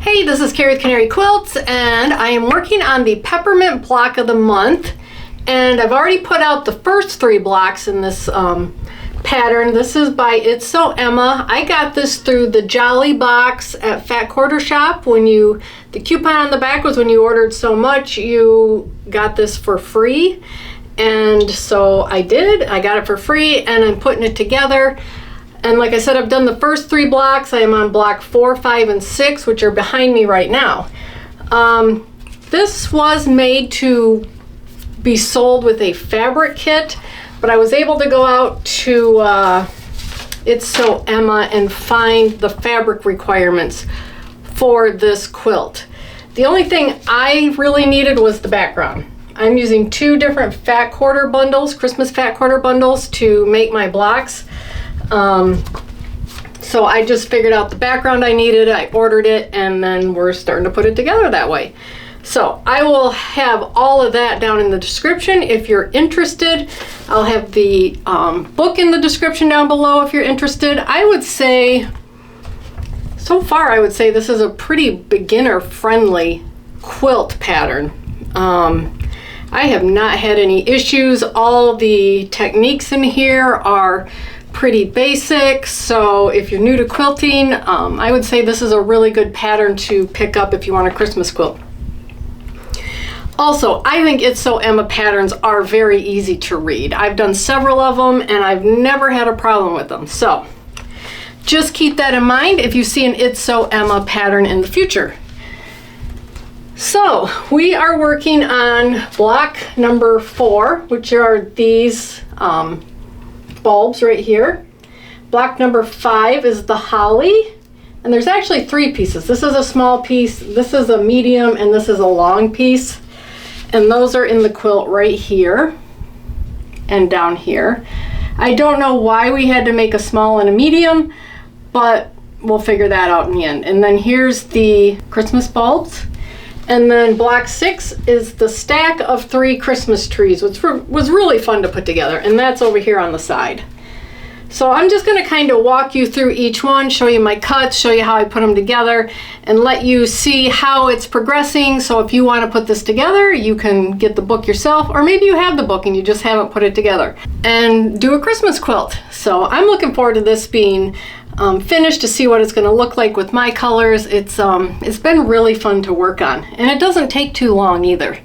Hey, this is Carrie with Canary Quilts, and I am working on the Peppermint block of the month. And I've already put out the first 3 blocks in this pattern. This is by It's So Emma. I got this through the Jolly box at Fat Quarter Shop. The coupon on the back was when you ordered so much, you got this for free. And so I did. I got it for free, and I'm putting it together. And like I said, I've done the first 3 blocks. I am on block 4, 5, and 6, which are behind me right now. This was made to be sold with a fabric kit, but I was able to go out to It's So Emma and find the fabric requirements for this quilt. The only thing I really needed was the background. I'm using 2 different fat quarter bundles, Christmas fat quarter bundles, to make my blocks. So I just figured out the background I needed, I ordered it, and then we're starting to put it together that way. So I will have all of that down in the description if you're interested. I'll have the book in the description down below if you're interested. I would say, so far I would say this is a pretty beginner friendly quilt pattern. I have not had any issues. All the techniques in here are pretty basic, so if you're new to quilting, I would say this is a really good pattern to pick up if you want a Christmas quilt. Also, I think It's So Emma patterns are very easy to read. I've done several of them and I've never had a problem with them. So just keep that in mind if you see an It's So Emma pattern in the future. So we are working on block number 4, which are these bulbs right here. Block number 5 is the holly, and there's actually 3 pieces. This is a small piece, this is a medium, and this is a long piece, and those are in the quilt right here and down here. I don't know why we had to make a small and a medium, but we'll figure that out in the end. And then here's the Christmas bulbs. And then block 6 is the stack of 3 Christmas trees, which was really fun to put together, and that's over here on the side. So I'm just going to kind of walk you through each one, show you my cuts, show you how I put them together, and let you see how it's progressing. So if you want to put this together, you can get the book yourself, or maybe you have the book and you just haven't put it together, and do a Christmas quilt. So I'm looking forward to this being finished, to see what it's going to look like with my colors. It's been really fun to work on, and it doesn't take too long either.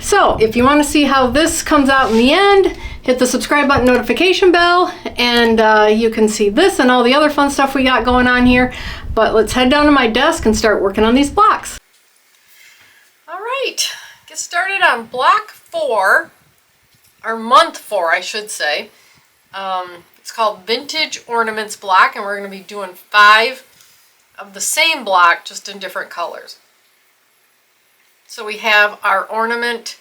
So if you want to see how this comes out in the end, hit the subscribe button, notification bell, and you can see this and all the other fun stuff we got going on here. But let's head down to my desk and start working on these blocks. All right, get started on block 4, or month 4 I should say. It's called Vintage Ornaments block, and we're going to be doing 5 of the same block, just in different colors. So we have our ornament,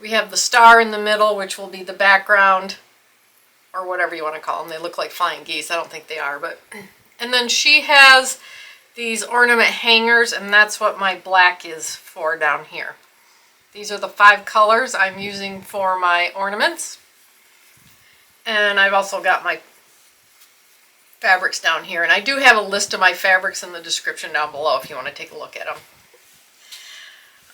we have the star in the middle, which will be the background, or whatever you want to call them. They look like flying geese. I don't think they are, but... And then she has these ornament hangers, and that's what my black is for down here. These are the 5 colors I'm using for my ornaments. And I've also got my fabrics down here. And I do have a list of my fabrics in the description down below if you want to take a look at them.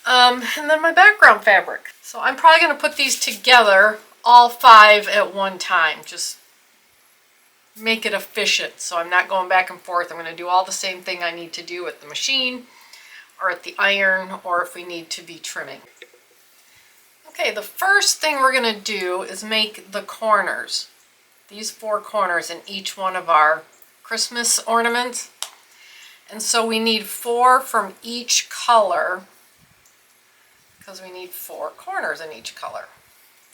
And then my background fabric. So I'm probably going to put these together, all 5 at one time. Just make it efficient so I'm not going back and forth. I'm going to do all the same thing I need to do at the machine or at the iron, or if we need to be trimming. Okay, the first thing we're going to do is make the corners. These 4 corners in each one of our Christmas ornaments. And so we need 4 from each color, because we need 4 corners in each color.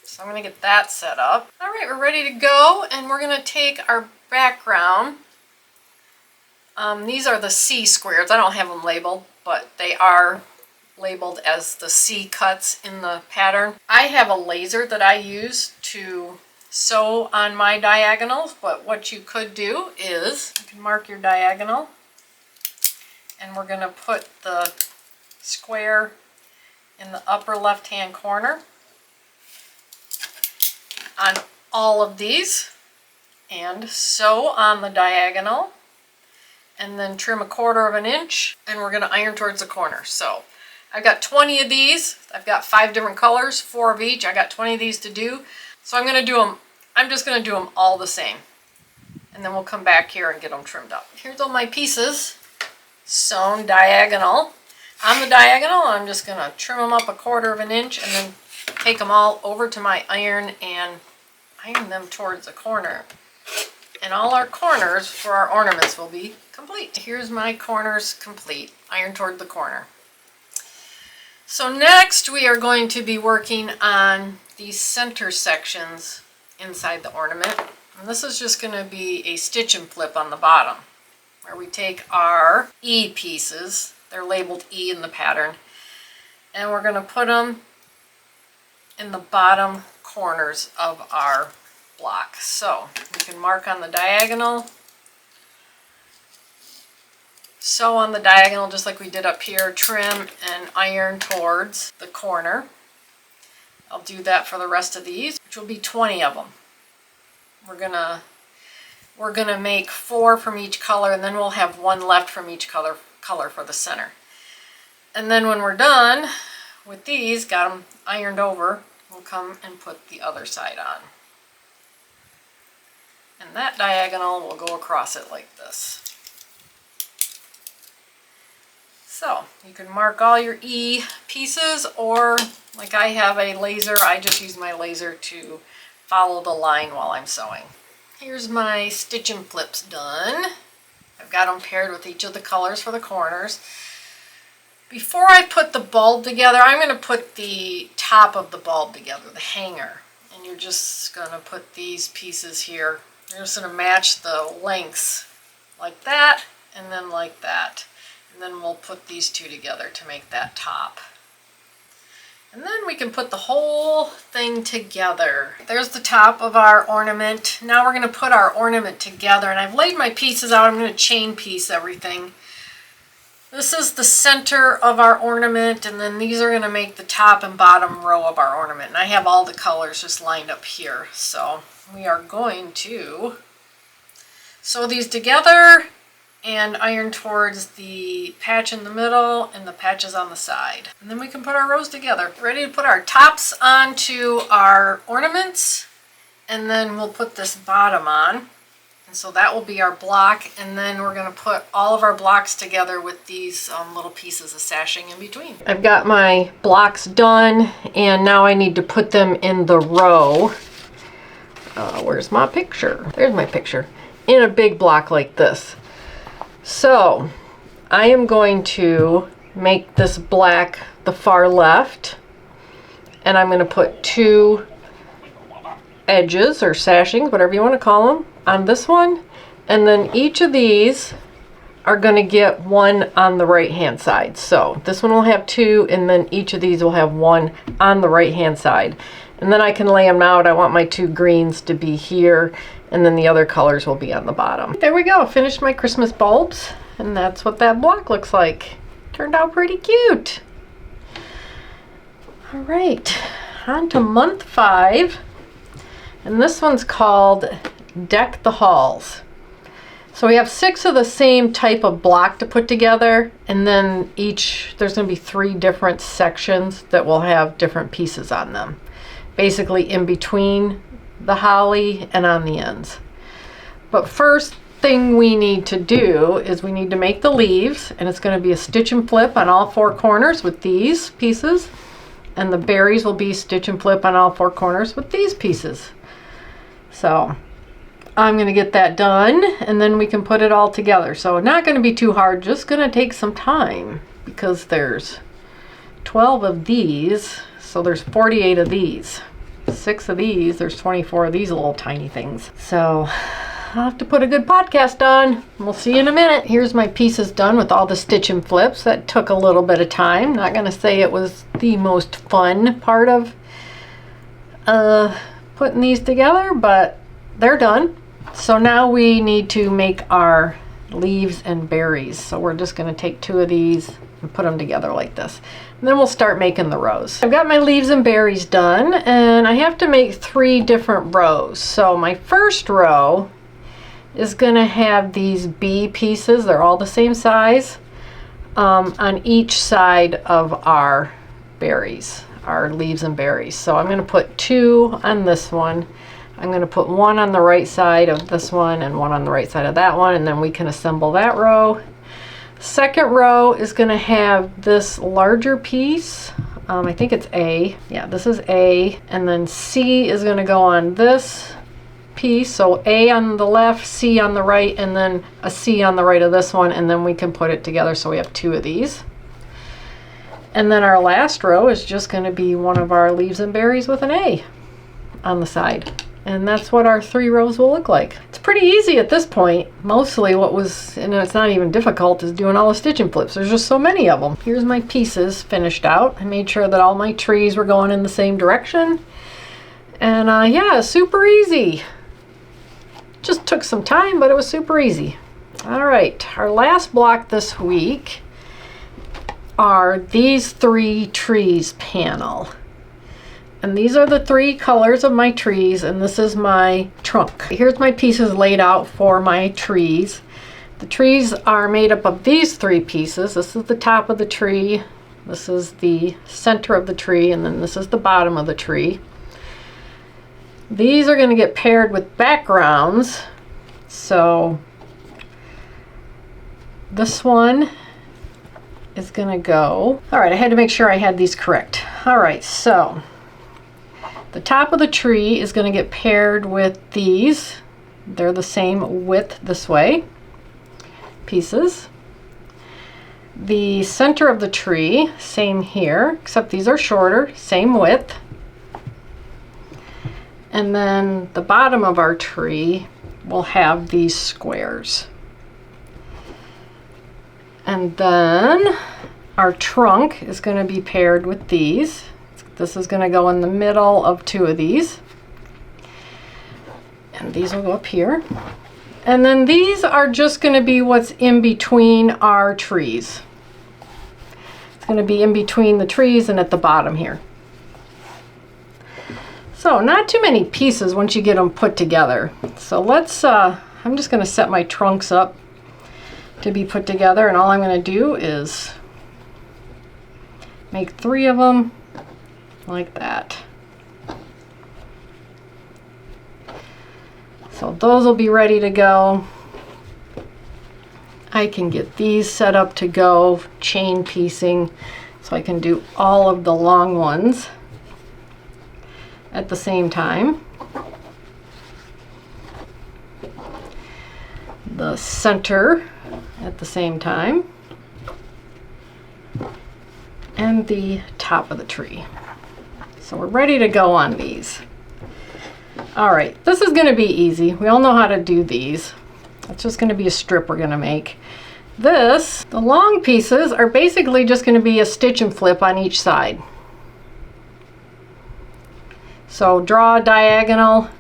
So I'm going to get that set up. All right, we're ready to go, and we're going to take our background. These are the C squares. I don't have them labeled, but they are labeled as the C cuts in the pattern. I have a laser that I use to sew on my diagonals, but what you could do is you can mark your diagonal, and we're going to put the square in the upper left hand corner on all of these, and sew on the diagonal, and then trim 1/4 inch, and we're gonna iron towards the corner. So I've got 20 of these. I've got 5 different colors, 4 of each. I got 20 of these to do. So I'm just gonna do them all the same. And then we'll come back here and get them trimmed up. Here's all my pieces sewn diagonal. On the diagonal, I'm just gonna trim them up 1/4 inch and then take them all over to my iron and iron them towards the corner. And all our corners for our ornaments will be complete. Here's my corners complete, iron toward the corner. So next we are going to be working on these center sections inside the ornament. And this is just going to be a stitch and flip on the bottom, where we take our E pieces, they're labeled E in the pattern, and we're going to put them in the bottom corners of our block. So we can mark on the diagonal, sew on the diagonal just like we did up here, trim and iron towards the corner. I'll do that for the rest of these, which will be 20 of them. We're gonna make 4 from each color, and then we'll have 1 left from each color for the center. And then when we're done with these, got them ironed over, we'll come and put the other side on. And that diagonal will go across it like this. So you can mark all your E pieces, or like I have a laser, I just use my laser to follow the line while I'm sewing. Here's my stitch and flips done. I've got them paired with each of the colors for the corners. Before I put the bulb together, I'm going to put the top of the bulb together, the hanger. And you're just going to put these pieces here. You're just going to match the lengths like that and then like that. And then we'll put these two together to make that top. And then we can put the whole thing together. There's the top of our ornament. Now we're going to put our ornament together. And I've laid my pieces out. I'm going to chain piece everything. This is the center of our ornament, and then these are going to make the top and bottom row of our ornament. And I have all the colors just lined up here. So we are going to sew these together and iron towards the patch in the middle and the patches on the side. And then we can put our rows together. Ready to put our tops onto our ornaments, and then we'll put this bottom on. And so that will be our block, and then we're going to put all of our blocks together with these little pieces of sashing in between. I've got my blocks done, and now I need to put them in the row. Where's my picture? There's my picture. In a big block like this. So I am going to make this black the far left, and I'm going to put 2 edges or sashings, whatever you want to call them, on this one, and then each of these are going to get 1 on the right hand side. So this one will have 2, and then each of these will have 1 on the right hand side. And then I can lay them out. I want my 2 greens to be here, and then the other colors will be on the bottom. There we go, finished my Christmas bulbs, and that's what that block looks like. Turned out pretty cute. All right, on to month 5, and this one's called Deck the Halls. So we have 6 of the same type of block to put together, and then there's going to be 3 different sections that will have different pieces on them. Basically in between the holly and on the ends. But first thing we need to do is we need to make the leaves, and it's going to be a stitch and flip on all 4 corners with these pieces, and the berries will be stitch and flip on all 4 corners with these pieces. So I'm going to get that done, and then we can put it all together. So not going to be too hard, just going to take some time, because there's 12 of these, so there's 48 of these. 6 of these, there's 24 of these little tiny things. So I'll have to put a good podcast on. We'll see you in a minute. Here's my pieces done with all the stitch and flips. That took a little bit of time. Not going to say it was the most fun part of putting these together, but they're done. So now we need to make our leaves and berries. So we're just going to take 2 of these and put them together like this. And then we'll start making the rows. I've got my leaves and berries done, and I have to make 3 different rows. So my first row is going to have these B pieces. They're all the same size on each side of our berries, our leaves and berries. So I'm going to put 2 on this one. I'm going to put 1 on the right side of this one and 1 on the right side of that one, and then we can assemble that row. Second row is going to have this larger piece. I think it's A. Yeah, this is A. And then C is going to go on this piece. So A on the left, C on the right, and then a C on the right of this one. And then we can put it together so we have 2 of these. And then our last row is just going to be one of our leaves and berries with an A on the side. And that's what our 3 rows will look like. It's pretty easy at this point. Mostly what was, and it's not even difficult, is doing all the stitch and flips. There's just so many of them. Here's my pieces finished out. I made sure that all my trees were going in the same direction. And yeah, super easy. Just took some time, but it was super easy. All right, our last block this week are these 3 trees panel. And these are the 3 colors of my trees, and this is my trunk. Here's my pieces laid out for my trees. The trees are made up of these 3 pieces. This is the top of the tree, this is the center of the tree, and then this is the bottom of the tree. These are going to get paired with backgrounds. So this one is going to go. All right, I had to make sure I had these correct. All right, so the top of the tree is going to get paired with these. They're the same width this way, pieces. The center of the tree, same here, except these are shorter, same width. And then the bottom of our tree will have these squares. And then our trunk is going to be paired with these. This is going to go in the middle of 2 of these. And these will go up here. And then these are just going to be what's in between our trees. It's going to be in between the trees and at the bottom here. So not too many pieces once you get them put together. So let's, I'm just going to set my trunks up to be put together, and all I'm going to do is make 3 of them. Like that. So those will be ready to go. I can get these set up to go, chain piecing, so I can do all of the long ones at the same time. The center at the same time. And the top of the tree. So we're ready to go on these. All right, this is going to be easy. We all know how to do these. It's just going to be a strip we're going to make. This, the long pieces, are basically just going to be a stitch and flip on each side. So draw a diagonal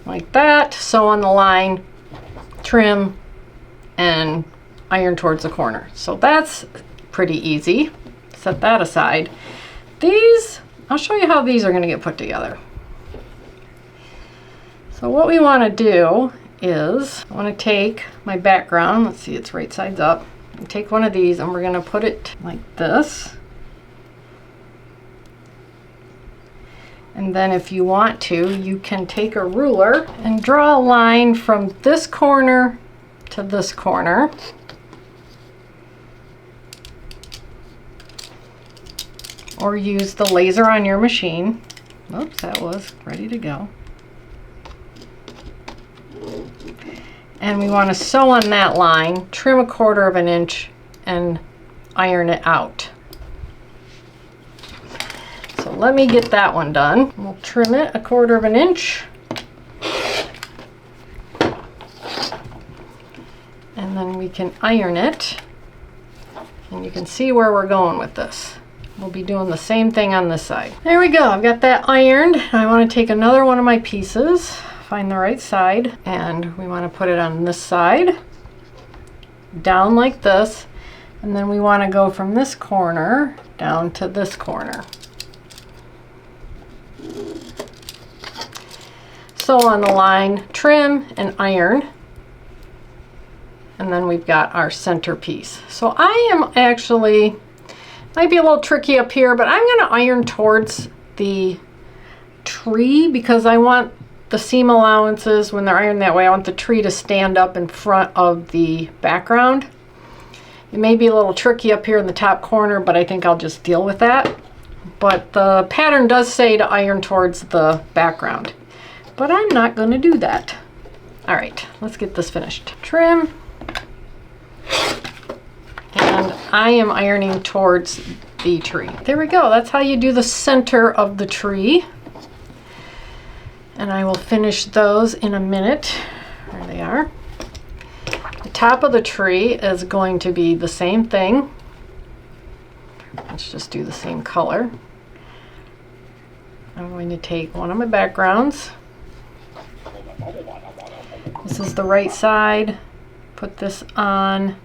like that, sew on the line, trim, and iron towards the corner. So that's pretty easy. Set that aside. These, I'll show you how these are going to get put together. So what we want to do is, I want to take my background, let's see, it's right sides up, and take one of these and we're going to put it like this. And then if you want to, you can take a ruler and draw a line from this corner to this corner. Or use the laser on your machine. Oops, that was ready to go. And we want to sew on that line, trim 1/4 of an inch, and iron it out. So let me get that one done. We'll trim it 1/4 of an inch. And then we can iron it. And you can see where we're going with this. We'll be doing the same thing on this side. There we go, I've got that ironed. I want to take another one of my pieces, find the right side, and we want to put it on this side, down like this, and then we want to go from this corner down to this corner. Sew on the line, trim, and iron. And then we've got our centerpiece. So I am actually, might be a little tricky up here, but I'm going to iron towards the tree because I want the seam allowances, when they're ironed that way, I want the tree to stand up in front of the background. It may be a little tricky up here in the top corner, but I think I'll just deal with that. But the pattern does say to iron towards the background, but I'm not going to do that. All right, let's get this finished. Trim, and I am ironing towards the tree. There we go. That's how you do the center of the tree. And I will finish those in a minute. There they are. The top of the tree is going to be the same thing. Let's just do the same color. I'm going to take one of my backgrounds. This is the right side. Put this on.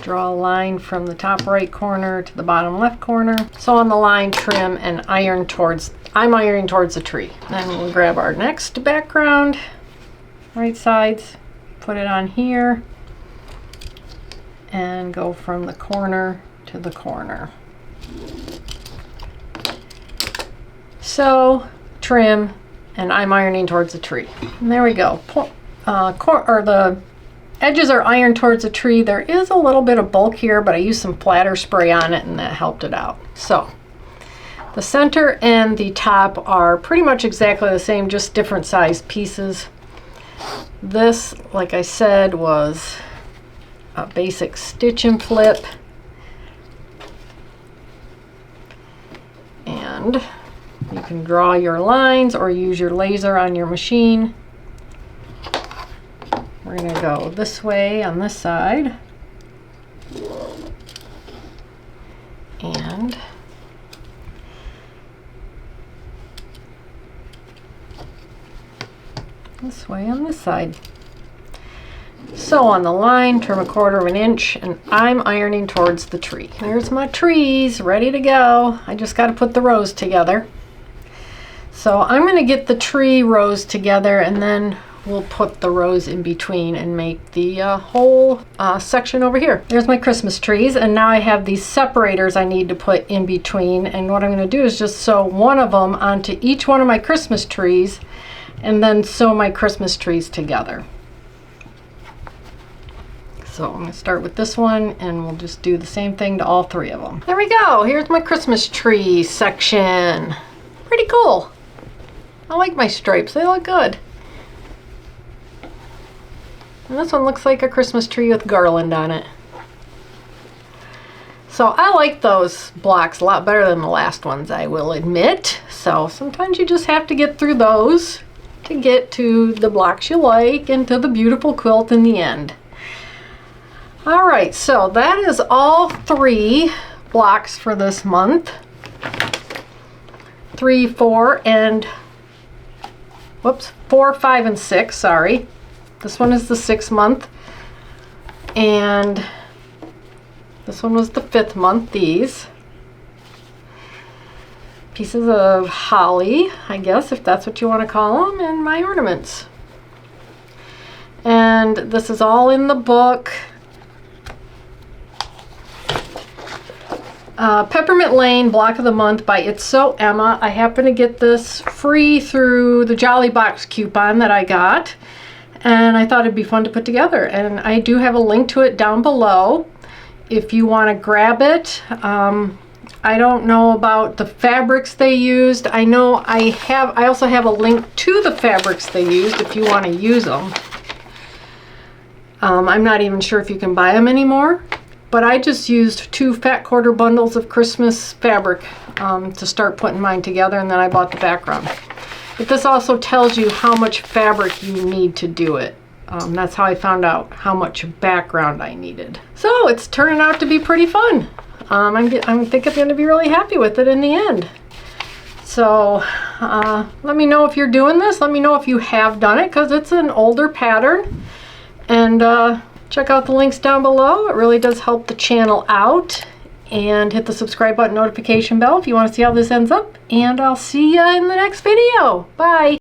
Draw a line from the top right corner to the bottom left corner. Sew on the line, trim, and iron towards, I'm ironing towards the tree. Then we'll grab our next background, right sides, put it on here, and go from the corner to the corner. Sew, trim, and I'm ironing towards the tree. And there we go. The edges are ironed towards the tree. There is a little bit of bulk here, but I used some flatter spray on it and that helped it out. So the center and the top are pretty much exactly the same, just different sized pieces. This, like I said, was a basic stitch and flip. And you can draw your lines or use your laser on your machine. We're going to go this way on this side. And this way on this side. Sew on the line, trim 1/4 of an inch, and I'm ironing towards the tree. There's my trees ready to go. I just got to put the rows together. So I'm going to get the tree rows together, and then we'll put the rows in between and make the whole section over here. There's my Christmas trees, and now I have these separators I need to put in between, and what I'm going to do is just sew one of them onto each one of my Christmas trees and then sew my Christmas trees together. So I'm going to start with this one, and we'll just do the same thing to all 3 of them. There we go. Here's my Christmas tree section. Pretty cool. I like my stripes. They look good. And this one looks like a Christmas tree with garland on it. So I like those blocks a lot better than the last ones, I will admit. So sometimes you just have to get through those to get to the blocks you like and to the beautiful quilt in the end. All right, so that is all 3 blocks for this month. 3, 4, and whoops, 4, 5, and 6, sorry. This one is the 6th month, and this one was the 5th month. These pieces of holly, I guess, if that's what you want to call them, and my ornaments. And this is all in the book. Peppermint Lane Block of the Month by It's So Emma. I happen to get this free through the Jolly Box coupon that I got, and I thought it'd be fun to put together. And I do have a link to it down below if you want to grab it. I don't know about the fabrics they used. I know I also have a link to the fabrics they used if you want to use them. I'm not even sure if you can buy them anymore. But I just used 2 fat quarter bundles of Christmas fabric to start putting mine together, and then I bought the background. But this also tells you how much fabric you need to do it. That's how I found out how much background I needed. So it's turning out to be pretty fun. I think I'm going to be really happy with it in the end. So let me know if you're doing this. Let me know if you have done it, because it's an older pattern. And check out the links down below. It really does help the channel out. and hit the subscribe button, notification bell if you want to see how this ends up. And I'll see you in the next video. Bye.